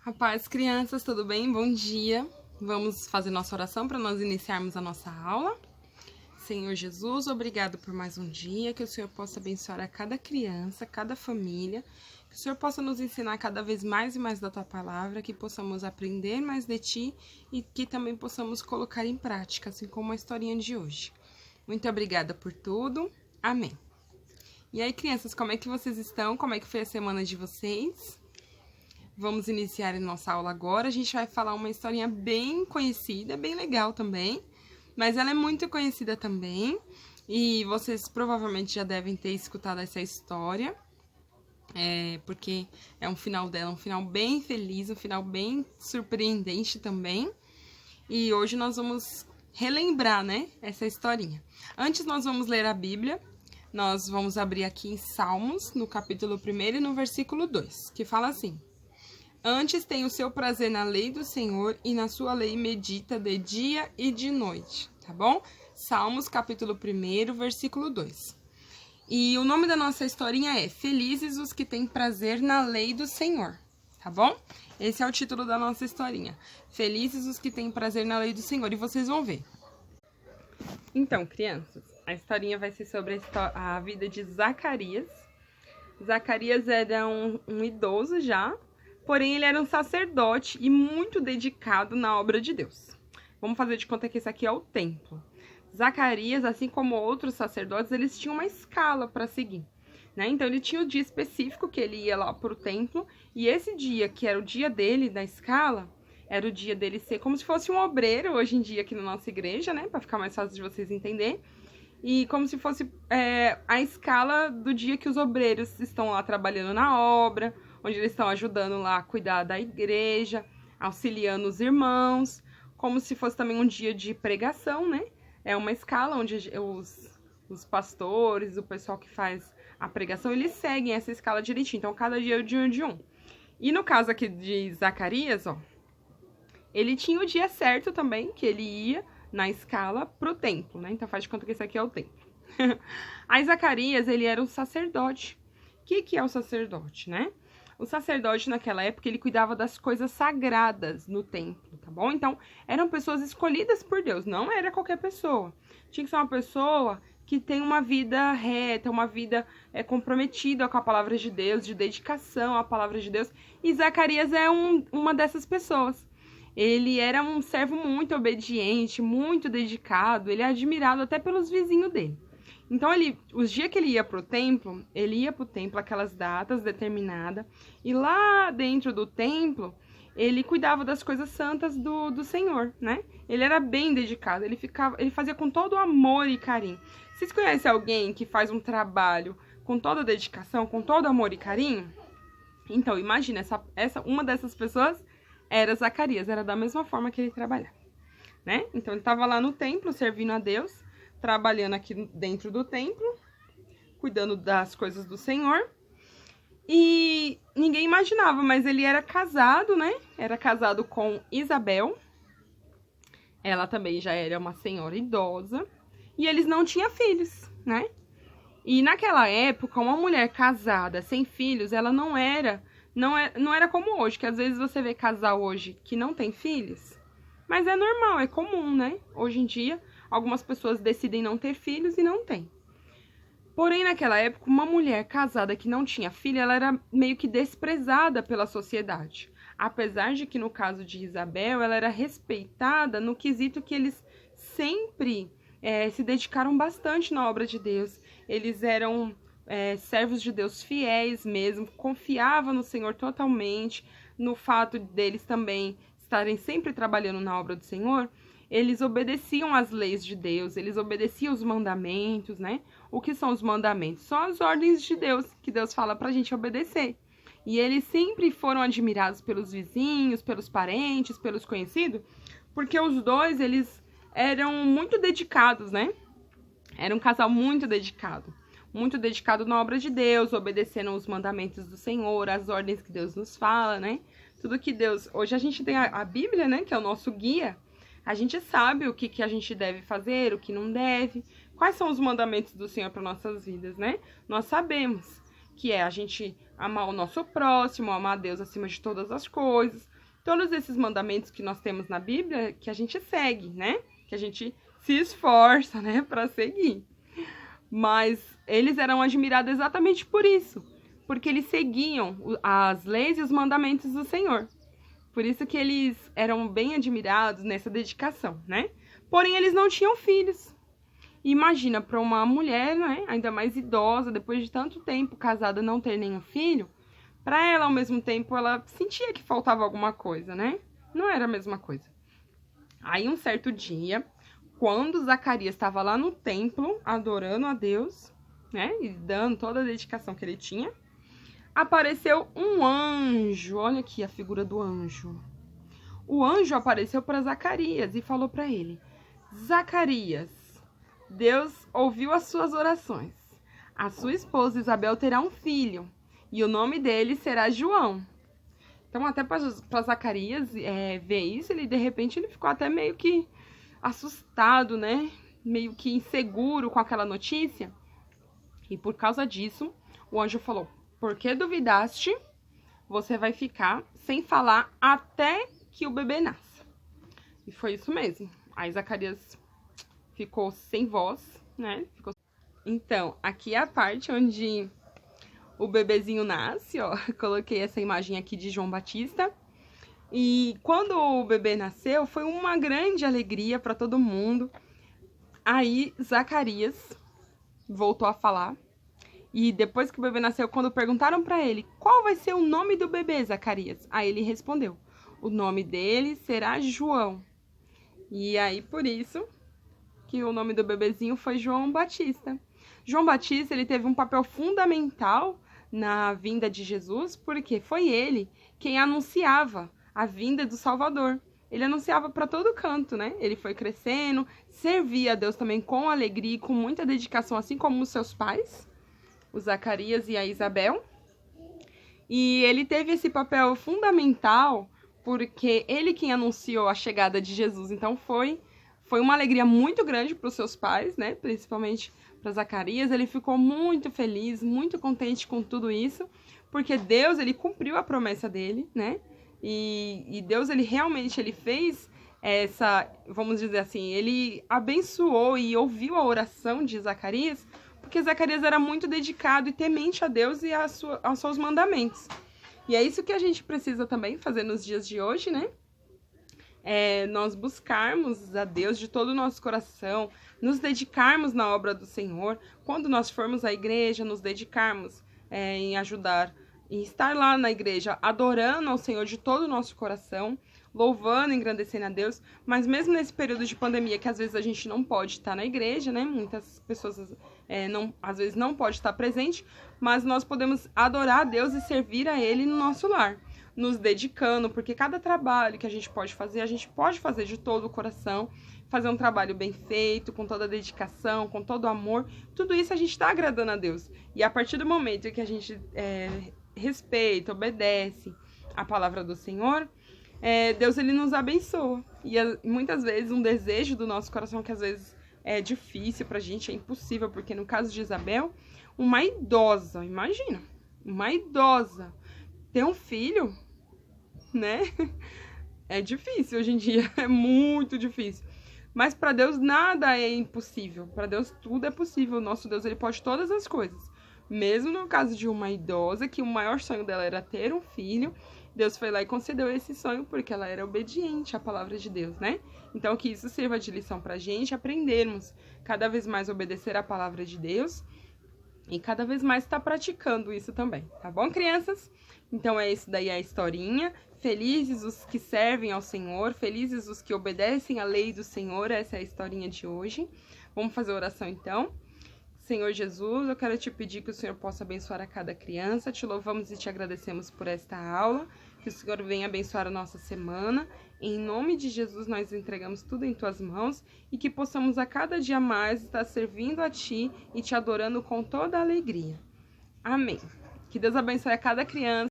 Rapaz, crianças, tudo bem? Bom dia. Vamos fazer nossa oração para nós iniciarmos a nossa aula. Senhor Jesus, obrigado por mais um dia, que o Senhor possa abençoar a cada criança, cada família, que o Senhor possa nos ensinar cada vez mais e mais da Tua Palavra, que possamos aprender mais de Ti e que também possamos colocar em prática, assim como a historinha de hoje. Muito obrigada por tudo. Amém. E aí, crianças, como é que vocês estão? Como é que foi a semana de vocês? Vamos iniciar a nossa aula agora. A gente vai falar uma historinha bem conhecida, bem legal também, mas ela é muito conhecida também, e vocês provavelmente já devem ter escutado essa história, porque é um final dela, um final bem feliz, um final bem surpreendente também, e hoje nós vamos relembrar, né, essa historinha. Antes nós vamos ler a Bíblia. Nós vamos abrir aqui em Salmos, no capítulo 1 e no versículo 2, que fala assim: Antes tem o seu prazer na lei do Senhor, e na sua lei medita de dia e de noite, tá bom? Salmos, capítulo 1, versículo 2. E o nome da nossa historinha é Felizes os que têm prazer na lei do Senhor, tá bom? Esse é o título da nossa historinha. Felizes os que têm prazer na lei do Senhor, e vocês vão ver. Então, crianças, a historinha vai ser sobre a vida de Zacarias. Zacarias era um idoso já, porém ele era um sacerdote e muito dedicado na obra de Deus. Vamos fazer de conta que esse aqui é o templo. Zacarias, assim como outros sacerdotes, eles tinham uma escala para seguir, né? Então ele tinha o dia específico que ele ia lá para o templo, e esse dia, que era o dia dele da escala, era o dia dele ser como se fosse um obreiro, hoje em dia aqui na nossa igreja, né? Para ficar mais fácil de vocês entenderem. E como se fosse a escala do dia que os obreiros estão lá trabalhando na obra, onde eles estão ajudando lá a cuidar da igreja, auxiliando os irmãos, como se fosse também um dia de pregação, né? É uma escala onde os pastores, o pessoal que faz a pregação, eles seguem essa escala direitinho. Então, cada dia é o dia de um. E no caso aqui de Zacarias, ó, ele tinha o dia certo também, que ele ia na escala pro templo, né? Então faz de conta que esse aqui é o templo. Aí Zacarias, ele era um sacerdote. O que é o sacerdote, né? O sacerdote naquela época, ele cuidava das coisas sagradas no templo, tá bom? Então, eram pessoas escolhidas por Deus, não era qualquer pessoa. Tinha que ser uma pessoa que tem uma vida reta, uma vida comprometida com a palavra de Deus, de dedicação à palavra de Deus. E Zacarias é uma dessas pessoas. Ele era um servo muito obediente, muito dedicado, ele é admirado até pelos vizinhos dele. Então, os dias que ele ia pro templo, aquelas datas determinadas, e lá dentro do templo, ele cuidava das coisas santas do Senhor, né? Ele era bem dedicado, ele fazia com todo amor e carinho. Vocês conhecem alguém que faz um trabalho com toda dedicação, com todo amor e carinho? Então, imagina, uma dessas pessoas era Zacarias, era da mesma forma que ele trabalhava, né? Então, ele estava lá no templo, servindo a Deus, trabalhando aqui dentro do templo, cuidando das coisas do Senhor. E ninguém imaginava, mas ele era casado, né? Era casado com Isabel. Ela também já era uma senhora idosa. E eles não tinham filhos, né? E naquela época, uma mulher casada, sem filhos, ela não era como hoje, que às vezes você vê casal hoje que não tem filhos. Mas é normal, é comum, né? Hoje em dia, algumas pessoas decidem não ter filhos e não têm. Porém, naquela época, uma mulher casada que não tinha filho, ela era meio que desprezada pela sociedade. Apesar de que, no caso de Isabel, ela era respeitada no quesito que eles sempre se dedicaram bastante na obra de Deus. Eles eram servos de Deus fiéis mesmo, confiavam no Senhor totalmente, no fato deles também estarem sempre trabalhando na obra do Senhor. Eles obedeciam às leis de Deus, eles obedeciam os mandamentos, né? O que são os mandamentos? São as ordens de Deus, que Deus fala pra gente obedecer. E eles sempre foram admirados pelos vizinhos, pelos parentes, pelos conhecidos, porque os dois, eles eram muito dedicados, né? Era um casal muito dedicado na obra de Deus, obedecendo os mandamentos do Senhor, as ordens que Deus nos fala, né? Tudo que Deus... Hoje a gente tem a Bíblia, né? Que é o nosso guia. A gente sabe o que a gente deve fazer, o que não deve. Quais são os mandamentos do Senhor para nossas vidas, né? Nós sabemos que a gente amar o nosso próximo, amar a Deus acima de todas as coisas. Todos esses mandamentos que nós temos na Bíblia, que a gente segue, né? Que a gente se esforça, né, para seguir. Mas eles eram admirados exatamente por isso, porque eles seguiam as leis e os mandamentos do Senhor. Por isso que eles eram bem admirados nessa dedicação, né? Porém, eles não tinham filhos. Imagina, para uma mulher, né, ainda mais idosa, depois de tanto tempo casada, não ter nenhum filho, para ela, ao mesmo tempo, ela sentia que faltava alguma coisa, né? Não era a mesma coisa. Aí, um certo dia, quando Zacarias estava lá no templo, adorando a Deus, né, e dando toda a dedicação que ele tinha, apareceu um anjo. Olha aqui a figura do anjo. O anjo apareceu para Zacarias e falou para ele: Zacarias, Deus ouviu as suas orações. A sua esposa Isabel terá um filho e o nome dele será João. Então, até para Zacarias ver isso, ele de repente ele ficou até meio que assustado, né? Meio que inseguro com aquela notícia. E por causa disso, o anjo falou: por que duvidaste? Você vai ficar sem falar até que o bebê nasça. E foi isso mesmo. Aí Zacarias ficou sem voz, né? Então, aqui é a parte onde o bebezinho nasce, ó. Coloquei essa imagem aqui de João Batista. E quando o bebê nasceu, foi uma grande alegria para todo mundo. Aí Zacarias voltou a falar. E depois que o bebê nasceu, quando perguntaram para ele: qual vai ser o nome do bebê, Zacarias? Aí ele respondeu: o nome dele será João. E aí, por isso que o nome do bebezinho foi João Batista. João Batista, ele teve um papel fundamental na vinda de Jesus, porque foi ele quem anunciava a vinda do Salvador. Ele anunciava para todo canto, né? Ele foi crescendo, servia a Deus também com alegria e com muita dedicação, assim como os seus pais, o Zacarias e a Isabel. E ele teve esse papel fundamental porque ele quem anunciou a chegada de Jesus. Então foi uma alegria muito grande para os seus pais, né? Principalmente para Zacarias. Ele ficou muito feliz, muito contente com tudo isso, porque Deus, ele cumpriu a promessa dele, né? E Deus, ele realmente fez essa, vamos dizer assim, ele abençoou e ouviu a oração de Zacarias, porque Zacarias era muito dedicado e temente a Deus e aos seus mandamentos. E é isso que a gente precisa também fazer nos dias de hoje, né? Nós buscarmos a Deus de todo o nosso coração, nos dedicarmos na obra do Senhor. Quando nós formos à igreja, nos dedicarmos em ajudar, em estar lá na igreja, adorando ao Senhor de todo o nosso coração, louvando, engrandecendo a Deus. Mas mesmo nesse período de pandemia, que às vezes a gente não pode estar na igreja, né? Muitas pessoas às vezes não podem estar presente, mas nós podemos adorar a Deus e servir a Ele no nosso lar, nos dedicando, porque cada trabalho que a gente pode fazer de todo o coração, fazer um trabalho bem feito, com toda a dedicação, com todo o amor. Tudo isso a gente está agradando a Deus. E a partir do momento que a gente respeita, obedece a palavra do Senhor, Deus, ele nos abençoa. E muitas vezes um desejo do nosso coração que às vezes é difícil pra gente, é impossível, porque no caso de Isabel, uma idosa, imagina, uma idosa ter um filho, né? É difícil hoje em dia, é muito difícil. Mas para Deus nada é impossível. Para Deus tudo é possível. O nosso Deus, ele pode todas as coisas. Mesmo no caso de uma idosa, que o maior sonho dela era ter um filho, Deus foi lá e concedeu esse sonho porque ela era obediente à palavra de Deus, né? Então que isso sirva de lição pra gente aprendermos cada vez mais a obedecer à palavra de Deus e cada vez mais estar praticando isso também, tá bom, crianças? Então isso daí é a historinha. Felizes os que servem ao Senhor, felizes os que obedecem à lei do Senhor. Essa é a historinha de hoje. Vamos fazer a oração então. Senhor Jesus, eu quero te pedir que o Senhor possa abençoar a cada criança. Te louvamos e te agradecemos por esta aula. Que o Senhor venha abençoar a nossa semana. Em nome de Jesus, nós entregamos tudo em tuas mãos e que possamos a cada dia mais estar servindo a ti e te adorando com toda a alegria. Amém. Que Deus abençoe a cada criança.